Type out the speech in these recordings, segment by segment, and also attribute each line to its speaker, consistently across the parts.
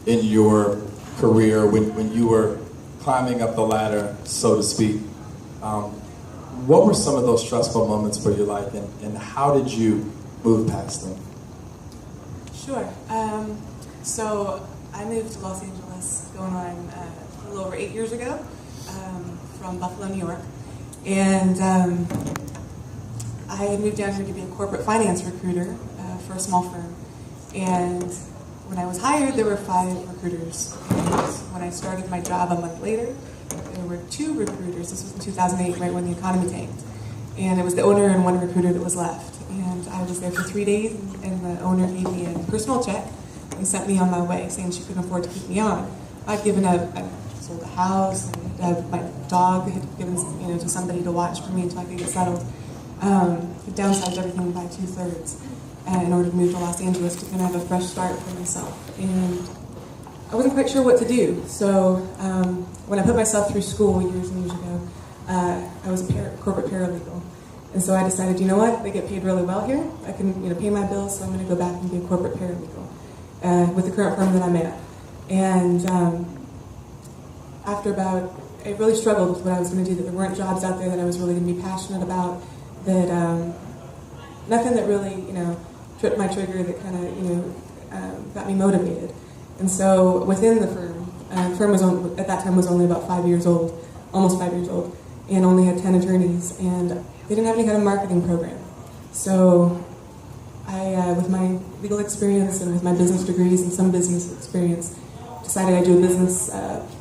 Speaker 1: in your career when you were climbing up the ladder, so to speak. What were some of those stressful moments for your life, and how did you move past them?
Speaker 2: Sure. So I moved to Los Angeles going on a little over 8 years ago from Buffalo, New York. And I had moved down here to be a corporate finance recruiter for a small firm. And when I was hired, there were 5 recruiters. And when I started my job a month later, there were 2 recruiters. This was in 2008, right when the economy tanked. And it was the owner and 1 recruiter that was left. And I was there for 3 days, and the owner gave me a personal check and sent me on my way, saying she couldn't afford to keep me on. I'd given up, I sold a house, and my dog had given to somebody to watch for me until I could get settled. Downsized everything by 2/3 in order to move to Los Angeles to kind of have a fresh start for myself. And I wasn't quite sure what to do. So when I put myself through school years and years ago, I was a corporate paralegal. And so I decided, you know what, they get paid really well here. I can pay my bills, so I'm going to go back and be a corporate paralegal with the current firm that I'm at. And after I really struggled with what I was going to do, that there weren't jobs out there that I was really going to be passionate about, that nothing that really, tripped my trigger, that kind of, got me motivated. And so within the firm was at that time was only about 5 years old, almost 5 years old, and only had 10 attorneys, and they didn't have any kind of marketing program. So I, with my legal experience and with my business degrees and some business experience, decided I'd do a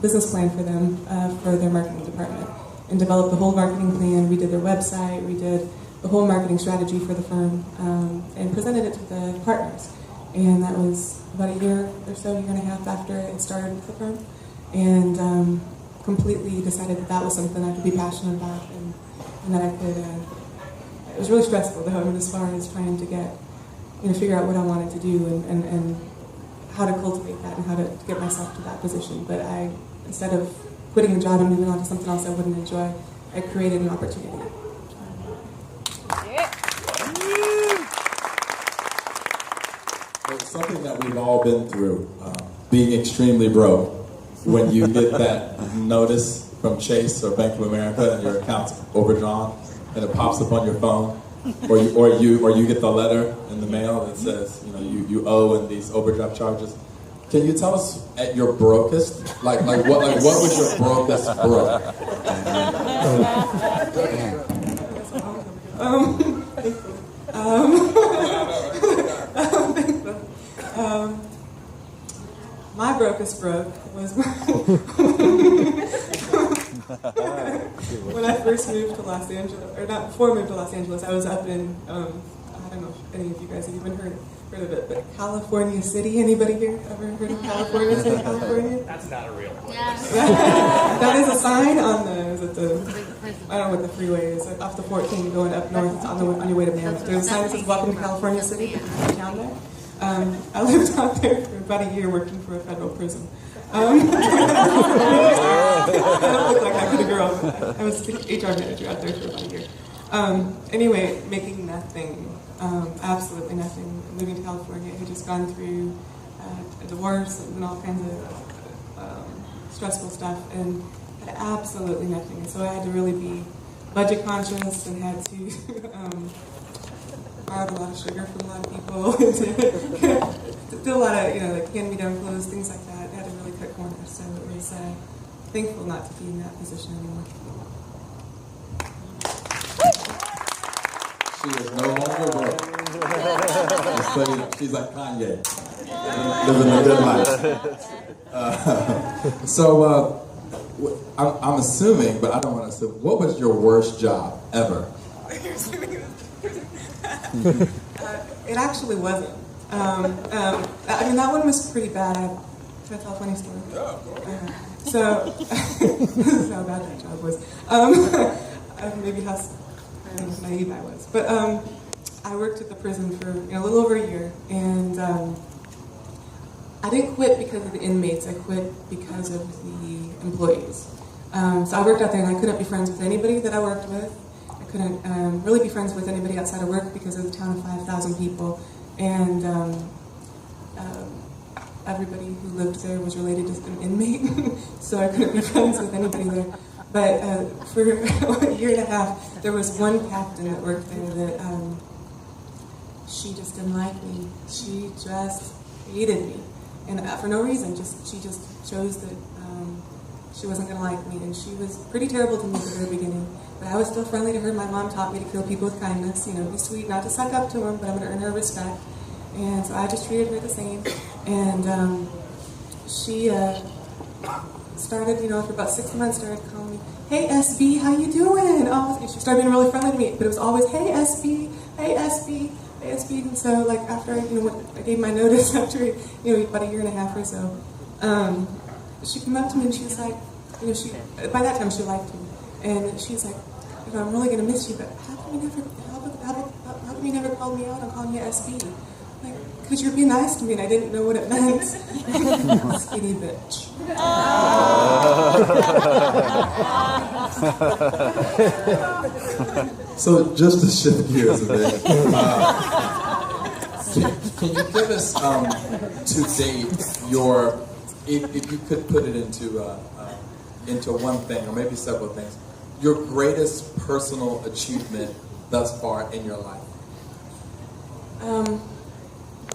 Speaker 2: business plan for them, for their marketing department, and developed the whole marketing plan. We did their website, we did the whole marketing strategy for the firm, and presented it to the partners. And that was about a year or so, year and a half after it started with the firm, and completely decided that was something I could be passionate about, and that I could. It was really stressful though, as far as trying to get, figure out what I wanted to do and how to cultivate that and how to get myself to that position. But instead of quitting the job and moving on to something else I wouldn't enjoy, I created an opportunity.
Speaker 1: It's something that we've all been through, being extremely broke. When you get that notice from Chase or Bank of America and your account's overdrawn, and it pops up on your phone, or you get the letter in the mail that says you owe in these overdraft charges. Can you tell us at your brokest, what was your brokest broke?
Speaker 2: My brokest broke was when I first moved to Los Angeles, or not before I moved to Los Angeles. I was up in I don't know if any of you guys have even heard of it, but California City. Anybody here ever heard of California City, California?
Speaker 3: That's not a real place.
Speaker 2: Yeah. That is a sign on I don't know what the freeway is, off the 14 going up north on your way to Mammoth. There's a sign that says "Welcome to California City." There's a town there. I lived out there for about a year working for a federal prison. I don't look like that kind of girl. I was the HR manager out there for about a year. Anyway, making nothing, absolutely nothing. Moving to California, I had just gone through a divorce and all kinds of stressful stuff, and had absolutely nothing. And so I had to really be budget conscious and had to borrowed a lot of sugar from a lot of people, did a lot of, like hand-me-down clothes, things like that. I had to really cut corners, so it was thankful not to be in that position anymore.
Speaker 1: She is no longer broke. She's like Kanye, living a good life. So I'm assuming, but I don't want to assume, what was your worst job ever?
Speaker 2: It actually wasn't. That one was pretty bad. Can I tell a funny story? So, this is how bad that job was. Maybe how naive I was. But I worked at the prison for a little over a year, and I didn't quit because of the inmates. I quit because of the employees. So I worked out there, and I couldn't be friends with anybody that I worked with. I couldn't really be friends with anybody outside of work because of the town of 5,000 people. And everybody who lived there was related to an inmate, so I couldn't be friends with anybody there. But for a year and a half, there was one captain that worked there that she just didn't like me. She just hated me, and for no reason. She just chose that she wasn't going to like me, and she was pretty terrible to me at the very beginning. But I was still friendly to her. My mom taught me to kill people with kindness. Be sweet, not to suck up to them, but I'm going to earn her respect. And so I just treated her the same. And she started, after about 6 months, started calling me, "Hey, SB, how you doing?" And she started being really friendly to me, but it was always, "Hey, SB, hey, SB, hey, SB." And so, after I gave my notice after, about a year and a half or so, she came up to me and she was like, by that time she liked me, and she was like, "I'm really going to miss you, but how come you never called me out on calling you SB?" Because you're being nice to me, and I didn't know what it meant. Skinny bitch.
Speaker 1: So just to shift gears a bit, can you give us to date if you could put it into one thing or maybe several things, your greatest personal achievement thus far in your life?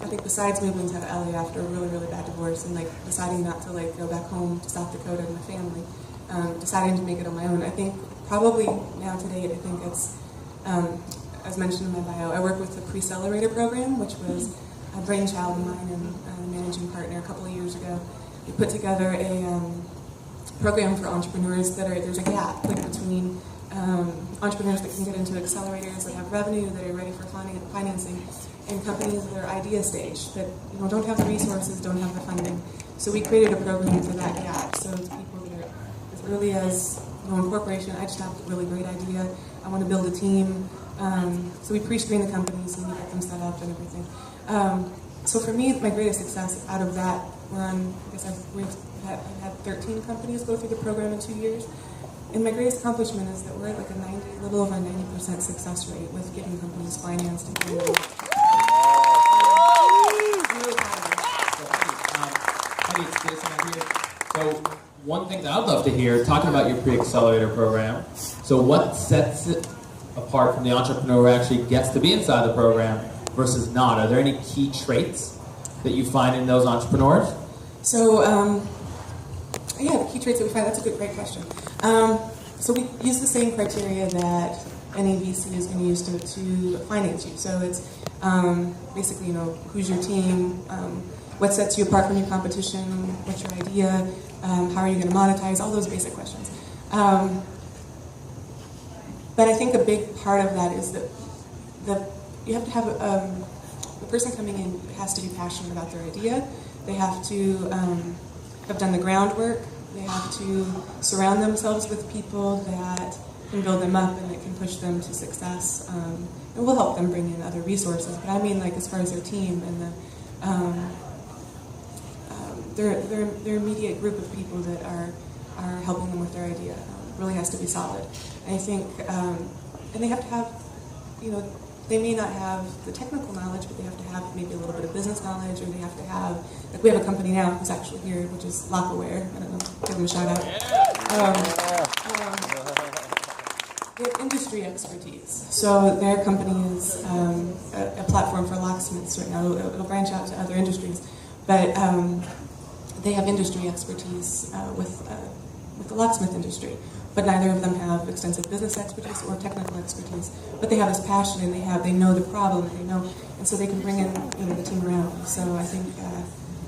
Speaker 2: I think besides moving to LA after a really, really bad divorce and deciding not to go back home to South Dakota to my family, deciding to make it on my own, I think probably now today, I think it's, as mentioned in my bio, I work with the Pre-Accelerator program, which was a brainchild of mine and a managing partner a couple of years ago. We put together a program for entrepreneurs there's a gap between entrepreneurs that can get into accelerators that have revenue, that are ready for financing, and companies that are idea stage that don't have the resources, don't have the funding. So we created a program for that gap. So it's people that are as early as in corporation. I just have a really great idea. I want to build a team. So we pre-screen the companies and we get them set up and everything. So for me, my greatest success out of that, we've had 13 companies go through the program in 2 years. And my greatest accomplishment is that we're at a little over 90% success rate with getting companies financed and doing that.
Speaker 3: Heidi, it's Jason out here. So one thing that I'd love to hear, talking about your Pre-Accelerator program, so what sets it apart from the entrepreneur who actually gets to be inside the program versus not? Are there any key traits that you find in those entrepreneurs?
Speaker 2: So, the key traits that we find, that's a great question. So we use the same criteria that any VC is going to use to finance you. So it's basically, who's your team, what sets you apart from your competition, what's your idea, how are you going to monetize, all those basic questions. But I think a big part of that is that you have to have the person coming in has to be passionate about their idea. They have to have done the groundwork. They have to surround themselves with people that can build them up and that can push them to success. And we'll help them bring in other resources. But I mean, as far as their team and their immediate group of people that are helping them with their idea really has to be solid. And I think, and they have to have, they may not have the technical knowledge, but they have to have maybe a little bit of business knowledge, or they have to have, we have a company now who's actually here, which is Lockaware. I don't know, give them a shout out. They have industry expertise. So their company is a platform for locksmiths right now. It'll branch out to other industries. But they have industry expertise with the locksmith industry. But neither of them have extensive business expertise or technical expertise. But they have this passion, and they know the problem, and so they can bring in the team around them. So I think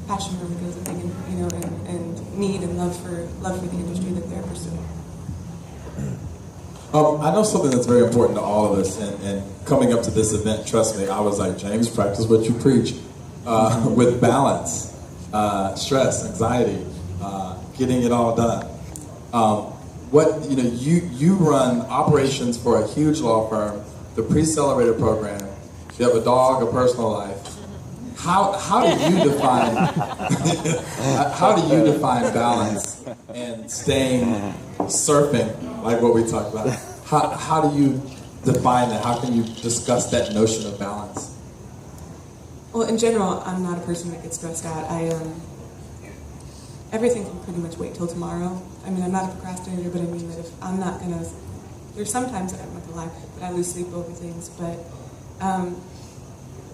Speaker 2: passion really goes a big, and need and love for the industry that they're pursuing.
Speaker 1: I know something that's very important to all of us, and coming up to this event, trust me, I was like, James, practice what you preach. With balance, stress, anxiety, getting it all done. You run operations for a huge law firm, the Pre-Accelerator program. You have a dog, a personal life. How do you define balance and staying surfing, like what we talked about? How do you define that? How can you discuss that notion of balance?
Speaker 2: Well, in general, I'm not a person that gets stressed out. everything can pretty much wait till tomorrow. I mean, I'm not a procrastinator, but I mean that if I'm not gonna, there's sometimes, I'm not gonna lie, that I lose sleep over things, but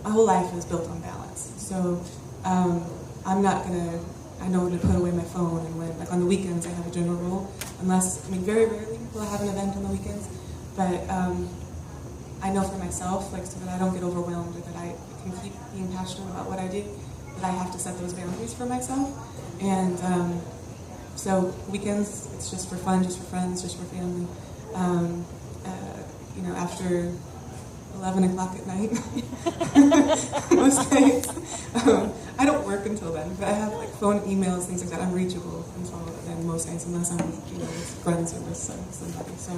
Speaker 2: my whole life is built on balance. So I'm not gonna, I know when to put away my phone, and when, like on the weekends, I have a general rule, unless, I mean, very rarely will I have an event on the weekends, but I know for myself, like, so that I don't get overwhelmed, or that I can keep being passionate about what I do, that I have to set those boundaries for myself. And so weekends, it's just for fun, just for friends, just for family. You know, after 11 o'clock at night, most days. I don't work until then, but I have like phone, emails, things like that. I'm reachable until then most nights, unless I'm, you know, with friends or with somebody. So,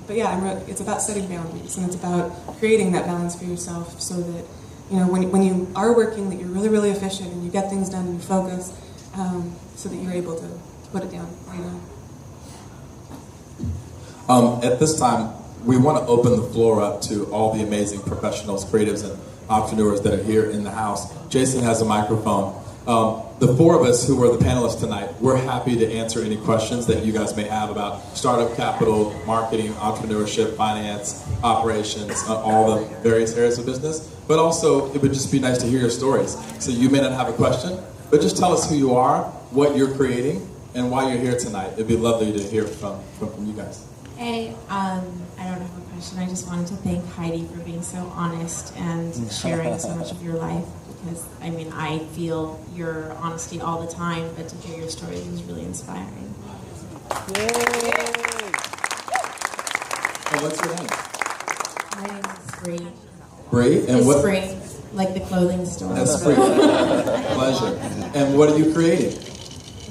Speaker 2: but yeah, it's about setting boundaries, and it's about creating that balance for yourself, so that, you know, when you are working, that you're really, really efficient, and you get things done, and you focus, so that you're able to put it down, you know.
Speaker 1: At this time, we want to open the floor up to all the amazing professionals, creatives, and entrepreneurs that are here in the house. Jason has a microphone. The four of us who are the panelists tonight, we're happy to answer any questions that you guys may have about startup capital, marketing, entrepreneurship, finance, operations, all the various areas of business. But also, it would just be nice to hear your stories. So you may not have a question, but just tell us who you are, what you're creating, and why you're here tonight. It'd be lovely to hear from you guys.
Speaker 4: Hey, I don't have a question. I just wanted to thank Heidi for being so honest and sharing so much of your life, because, I mean, I feel your honesty all the time, but to hear your stories is really inspiring.
Speaker 1: Yay. Oh, what's your name?
Speaker 4: My name is Bree.
Speaker 1: Bree? And what?
Speaker 4: Spring, like the clothing store.
Speaker 1: That's Bree. Pleasure. And what are you creating?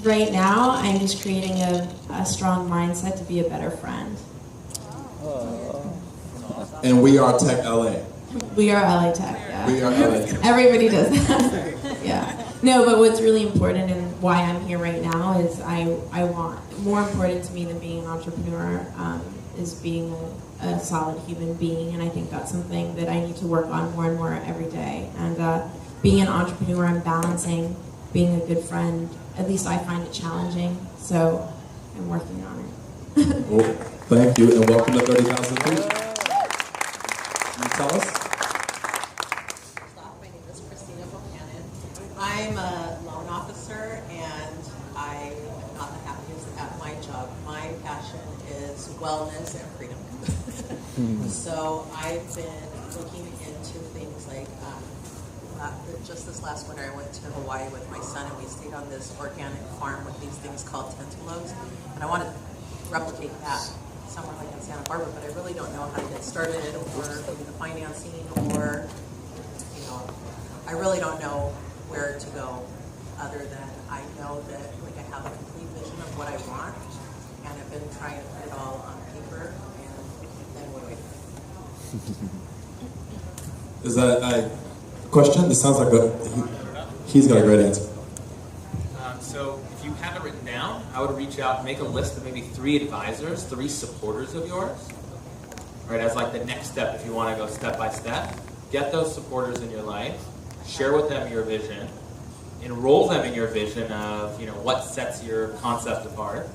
Speaker 4: Right now, I'm just creating a strong mindset to be a better friend.
Speaker 1: And we are Tech LA.
Speaker 4: We are LA Tech, yeah.
Speaker 1: We are LA Tech.
Speaker 4: Everybody does that. Yeah. No, but what's really important and why I'm here right now is I want, more important to me than being an entrepreneur, is being a solid human being. And I think that's something that I need to work on more and more every day. And being an entrepreneur, I'm balancing being a good friend. At least I find it challenging, so I'm working on it.
Speaker 1: Well, thank you, and welcome to 30,000 Feet. Can you tell us?
Speaker 5: My name is Christina Buchanan. I'm a loan officer, and I am not the happiest at my job. My passion is wellness and freedom. So I've been looking into things like, just this last winter I went to Hawaii with my son, and we stayed on this organic farm with these things called tentallows, and I want to replicate that somewhere like in Santa Barbara, but I really don't know how to get started, or maybe the financing, or, you know, I really don't know where to go, other than I know that, like, I have a complete vision of what I want, and I've been trying to put it all on paper, and then what do I do?
Speaker 1: Is that a question? This sounds like he's got a great answer.
Speaker 3: So if you have it written down, I would reach out, make a list of maybe 3 advisors, 3 supporters of yours, right, as like the next step if you want to go step by step. Get those supporters in your life, share with them your vision, enroll them in your vision of, you know, what sets your concept apart.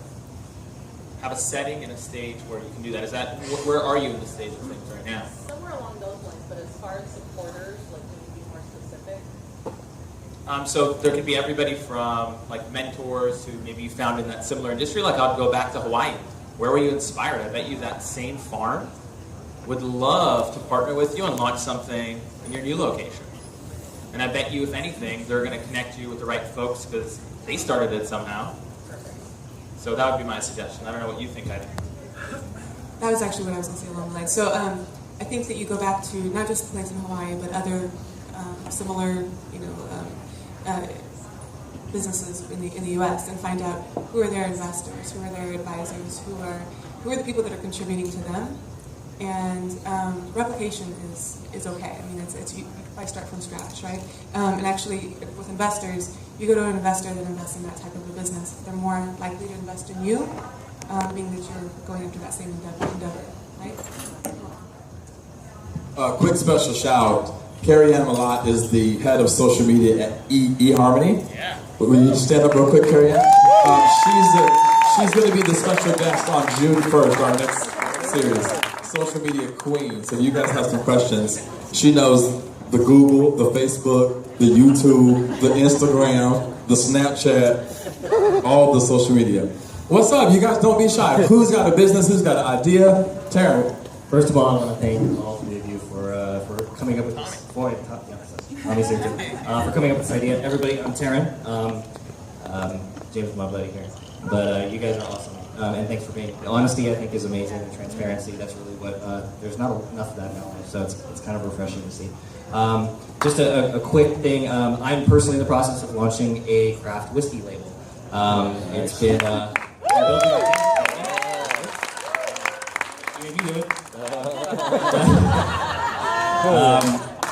Speaker 3: Have a setting and a stage where you can do that. Is that, where are you in the stage of things right now?
Speaker 5: Somewhere along those lines, but as far as supporters, like, can you be more specific?
Speaker 3: So there could be everybody from like mentors who maybe you found in that similar industry. Like I'll go back to Hawaii. Where were you inspired? I bet you that same farm would love to partner with you and launch something in your new location. And I bet you, if anything, they're going to connect you with the right folks because they started it somehow. So that would be my suggestion. I don't know what you think, Heidi.
Speaker 2: That was actually what I was going to say along the line. So I think that you go back to not just the place in Hawaii, but other similar, you know, businesses in the U.S. and find out who are their investors, who are their advisors, who are the people that are contributing to them. And replication is okay. I mean, it's I start from scratch, right? And actually, with investors, you go to an investor that invests in that type of a business. They're more likely to invest in you, being that you're going after that same endeavor, right?
Speaker 1: Quick special shout Carrie Ann Malott is the head of social media at eHarmony. Yeah. Will you stand up real quick, Carrie Ann? She's going to be the special guest on June 1st, our next series. Social media queen. So if you guys have some questions, she knows the Google, the Facebook, the YouTube, the Instagram, the Snapchat, all the social media. What's up? You guys don't be shy. Who's got a business? Who's got an idea? Taryn.
Speaker 6: First of all, I want to thank all three of you for coming up with this. For coming up with this idea. Everybody, I'm Taryn. James is my buddy here. But you guys are awesome. And thanks for being. The honesty, I think, is amazing. The transparency, that's really what. There's not enough of that in our life, so it's kind of refreshing to see. Just a quick thing. I'm personally in the process of launching a craft whiskey label. It's been.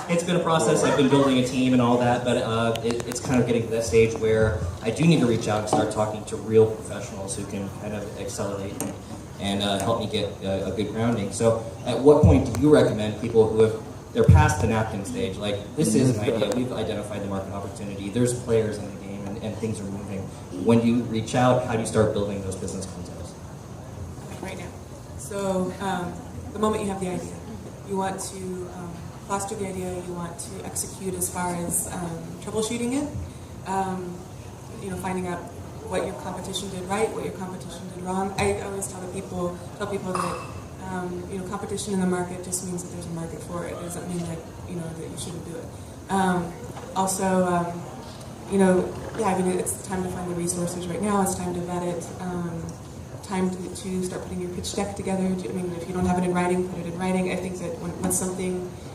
Speaker 6: It's been a process. I've been building a team and all that, but it's kind of getting to that stage where I do need to reach out and start talking to real professionals who can kind of accelerate and help me get a good grounding. So, at what point do you recommend people who they're past the napkin stage? Like, this is an idea. We've identified the market opportunity. There's players in the game, and things are moving. When you reach out, how do you start building those business contacts?
Speaker 2: Right now. So, the moment you have the idea, you want to foster the idea, you want to execute as far as troubleshooting it, finding out what your competition did right, what your competition did wrong. I always tell people that competition in the market just means that there's a market for it. It doesn't mean that that you shouldn't do it. It's time to find the resources right now. It's time to vet it. Time to start putting your pitch deck together. If you don't have it in writing, put it in writing. I think that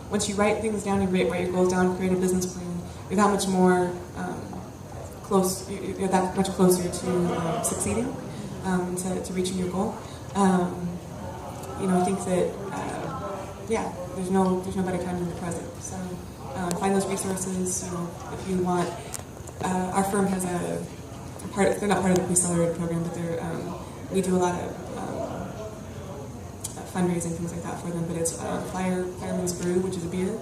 Speaker 2: once you write things down and write your goals down, create a business plan, you're that much more you're that much closer to succeeding, to reaching your goal. I think that there's no better time than the present. So find those resources. If you want, our firm has they're not part of the Accelerator program, but we do a lot of fundraising, things like that for them. But it's Fireman's Brew, which is a beer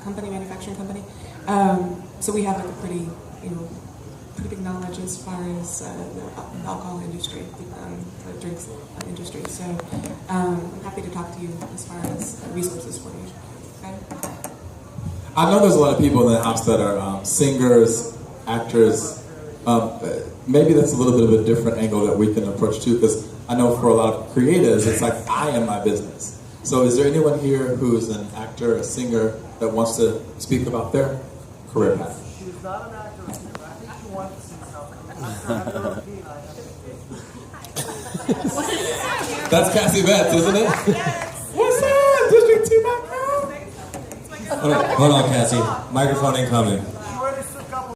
Speaker 2: manufacturing company. So we have a pretty big knowledge as far as the alcohol industry, the drinks industry. So I'm happy to talk to you as far as resources for you. Okay?
Speaker 1: I know there's a lot of people in the house that are singers, actors. Maybe that's a little bit of a different angle that we can approach too, because I know for a lot of creatives, it's like, I am my business. So is there anyone here who's an actor, a singer, that wants to speak about their career path?
Speaker 7: She's not an actor, I think she wants to sing something.
Speaker 1: That's Cassie Betts, isn't it? Yes. What's up, District 2.com?
Speaker 8: Hold on, Cassie. Microphone incoming.